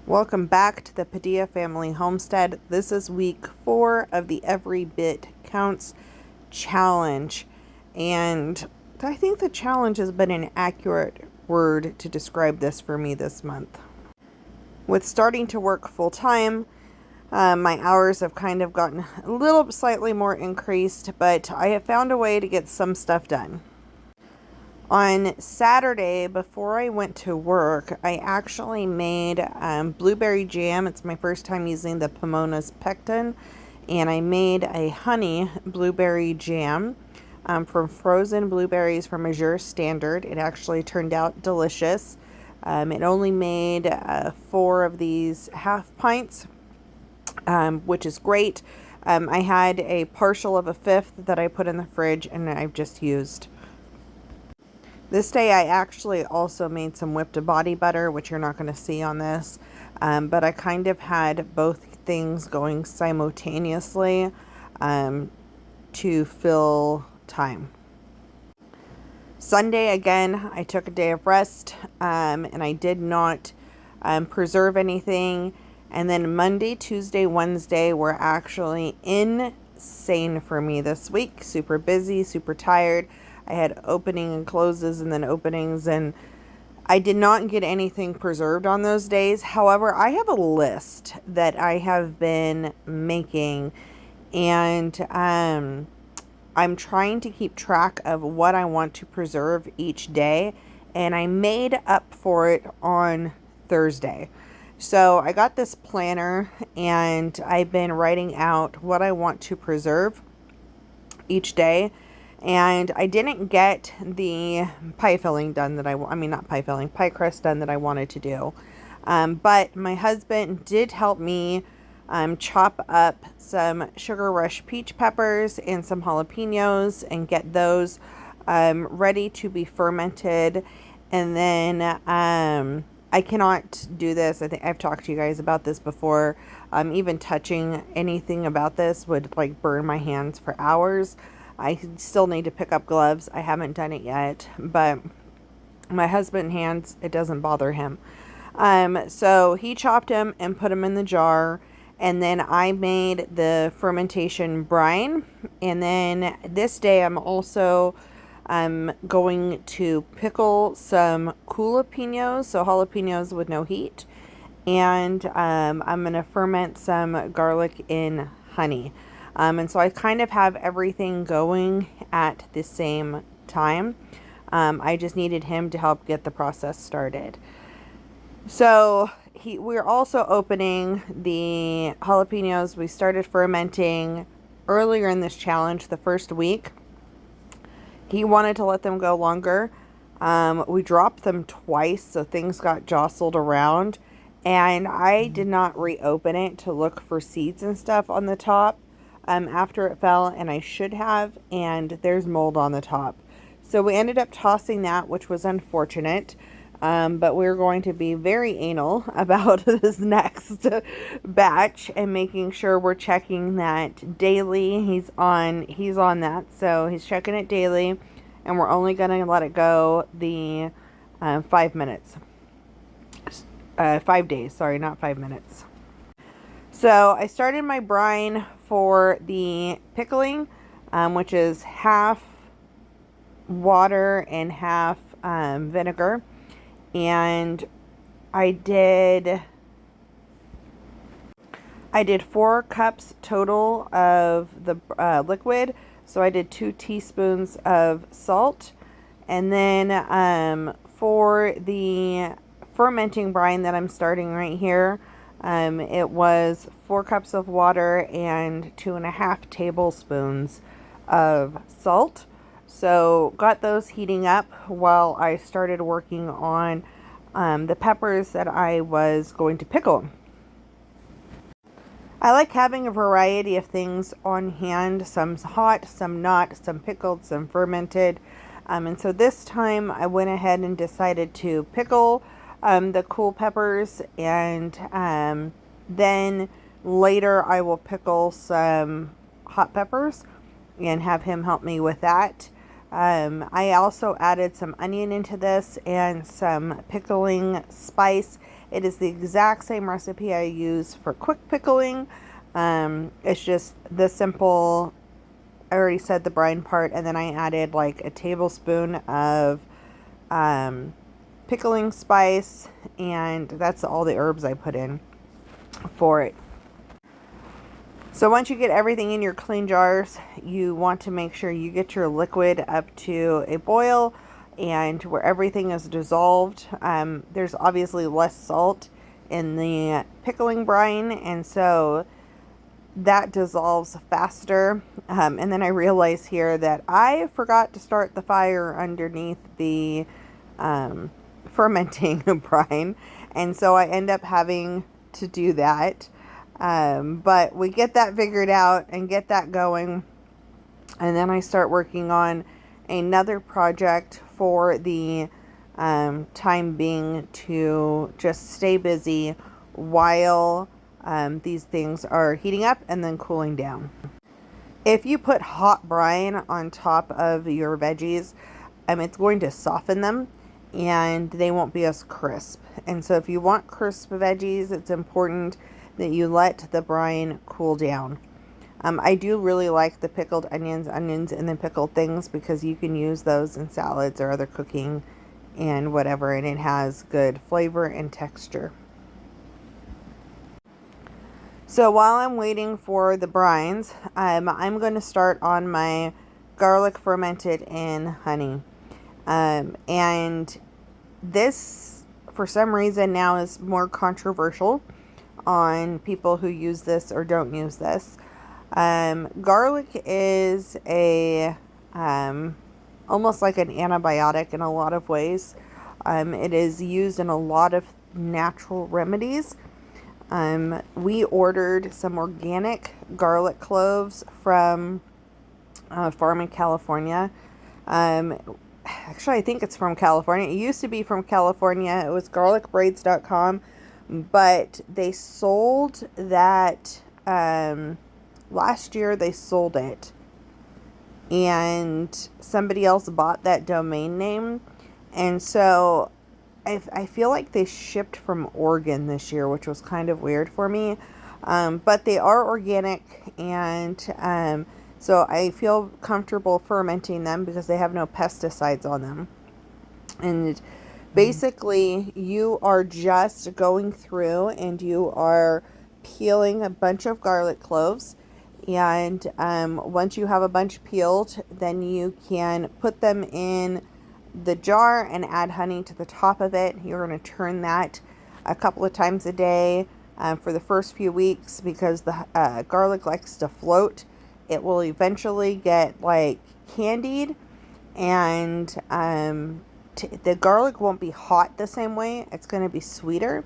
Welcome back to the Padilla Family Homestead. This is week 4 of the Every Bit Counts challenge. And I think the challenge has been an accurate word to describe this for me this month. With starting to work full time, my hours have kind of gotten a little slightly more increased, but I have found a way to get some stuff done. On Saturday, before I went to work, I actually made blueberry jam. It's my first time using the Pomona's pectin, and I made a honey blueberry jam from frozen blueberries from Azure Standard. It actually turned out delicious. It only made 4 of these half pints, which is great. I had a partial of a fifth that I put in the fridge, and I've just used. This day I actually also made some whipped body butter, which you're not going to see on this, but I kind of had both things going simultaneously to fill time. Sunday, again, I took a day of rest, and I did not preserve anything. And then Monday, Tuesday, Wednesday were actually insane for me this week. Super busy, super tired. I had opening and closes and then openings, and I did not get anything preserved on those days. However, I have a list that I have been making, and I'm trying to keep track of what I want to preserve each day, and I made up for it on Thursday. So I got this planner, and I've been writing out what I want to preserve each day. And I didn't get the pie filling done that pie crust done that I wanted to do. But my husband did help me chop up some Sugar Rush peach peppers and some jalapenos and get those ready to be fermented. And then I cannot do this. I think I've talked to you guys about this before. Even touching anything about this would like burn my hands for hours. I still need to pick up gloves. I haven't done it yet, but my husband's hands, it doesn't bother him. So he chopped them and put them in the jar, and then I made the fermentation brine. And then this day I'm also going to pickle some jalapenos, so jalapenos with no heat, and I'm going to ferment some garlic in honey. And so I kind of have everything going at the same time. I just needed him to help get the process started. So we're also opening the jalapenos. We started fermenting earlier in this challenge, the first week. He wanted to let them go longer. We dropped them twice, so things got jostled around. And I did not reopen it to look for seeds and stuff on the top. After it fell, and I should have, and there's mold on the top. So we ended up tossing that, which was unfortunate, but we're going to be very anal about this next batch and making sure we're checking that daily. He's on that, so he's checking it daily, and we're only going to let it go the 5 minutes. 5 days, sorry, not 5 minutes. So I started my brine for the pickling, which is half water and half vinegar. And I did 4 cups total of the liquid. So I did 2 teaspoons of salt. And then for the fermenting brine that I'm starting right here, it was 4 cups of water and 2.5 tablespoons of salt. So got those heating up while I started working on the peppers that I was going to pickle. I like having a variety of things on hand. Some hot, some not, some pickled, some fermented. And so this time I went ahead and decided to pickle the cool peppers, and then later I will pickle some hot peppers and have him help me with that. I also added some onion into this and some pickling spice. It is the exact same recipe I use for quick pickling. It's just the simple, I already said the brine part, and then I added like a tablespoon of pickling spice, and that's all the herbs I put in for it. So once you get everything in your clean jars, you want to make sure you get your liquid up to a boil and where everything is dissolved. There's obviously less salt in the pickling brine, and so that dissolves faster. And then I realize here that I forgot to start the fire underneath the fermenting brine, and so I end up having to do that. But we get that figured out and get that going, and then I start working on another project for the time being to just stay busy while these things are heating up and then cooling down. If you put hot brine on top of your veggies, it's going to soften them and they won't be as crisp. And so if you want crisp veggies, it's important that you let the brine cool down. I do really like the pickled onions and then pickled things because you can use those in salads or other cooking and whatever, and it has good flavor and texture. So while I'm waiting for the brines, I'm going to start on my garlic fermented in honey. And this, for some reason now, is more controversial on people who use this or don't use this. Garlic is a almost like an antibiotic in a lot of ways. It is used in a lot of natural remedies. We ordered some organic garlic cloves from a farm in California. Actually, I think it's from California. It used to be from California. It was garlicbraids.com, but they sold that last year. They sold it, and somebody else bought that domain name, and so I feel like they shipped from Oregon this year, which was kind of weird for me. But they are organic, and so I feel comfortable fermenting them because they have no pesticides on them. And basically, you are just going through and you are peeling a bunch of garlic cloves. And once you have a bunch peeled, then you can put them in the jar and add honey to the top of it. You're going to turn that a couple of times a day for the first few weeks because the garlic likes to float. It will eventually get like candied, and the garlic won't be hot the same way. It's going to be sweeter,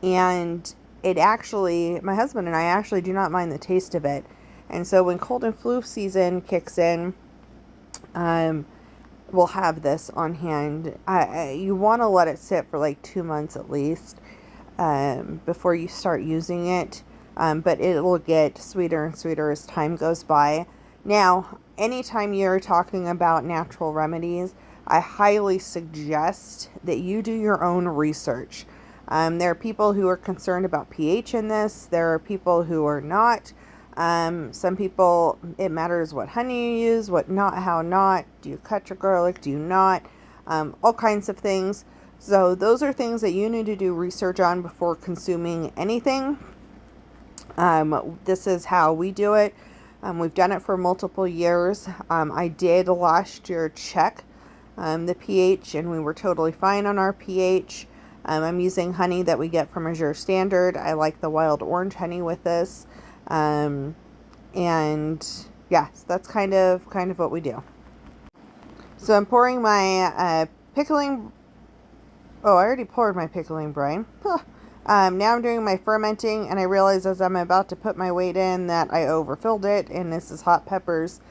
and it actually, my husband and I actually do not mind the taste of it. And so when cold and flu season kicks in, we'll have this on hand. You want to let it sit for like 2 months at least before you start using it. But it will get sweeter and sweeter as time goes by. Now, anytime you're talking about natural remedies, I highly suggest that you do your own research. There are people who are concerned about pH in this. There are people who are not. Some people, it matters what honey you use, what not, how not. Do you cut your garlic? Do you not? All kinds of things. So those are things that you need to do research on before consuming anything. This is how we do it. We've done it for multiple years. I did last year check the pH, and we were totally fine on our pH. I'm using honey that we get from Azure Standard. I like the wild orange honey with this. And yeah, so that's kind of what we do. So I'm pouring my pickling. Oh, I already poured my pickling brine. Now I'm doing my fermenting, and I realize as I'm about to put my weight in that I overfilled it, and this is hot peppers.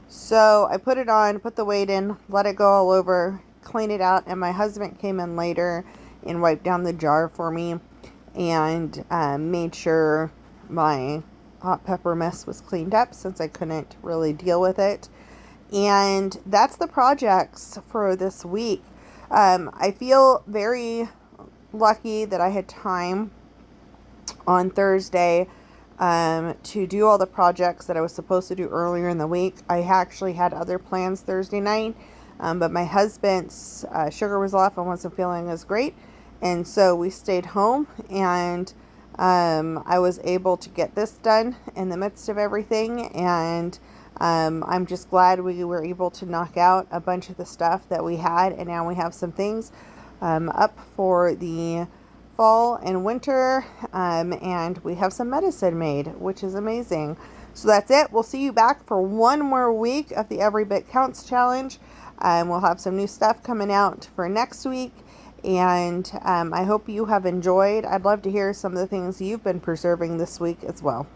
So I put it on, put the weight in, let it go all over, clean it out, and my husband came in later and wiped down the jar for me and made sure my hot pepper mess was cleaned up since I couldn't really deal with it. And that's the projects for this week. I feel very lucky that I had time on Thursday to do all the projects that I was supposed to do earlier in the week. I actually had other plans Thursday night, but my husband's sugar was off and wasn't feeling as great. And so we stayed home, and I was able to get this done in the midst of everything. And I'm just glad we were able to knock out a bunch of the stuff that we had. And now we have some things up for the fall and winter, and we have some medicine made, which is amazing. So that's it. We'll see you back for one more week of the Every Bit Counts challenge. We'll have some new stuff coming out for next week, and I hope you have enjoyed. I'd love to hear some of the things you've been preserving this week as well.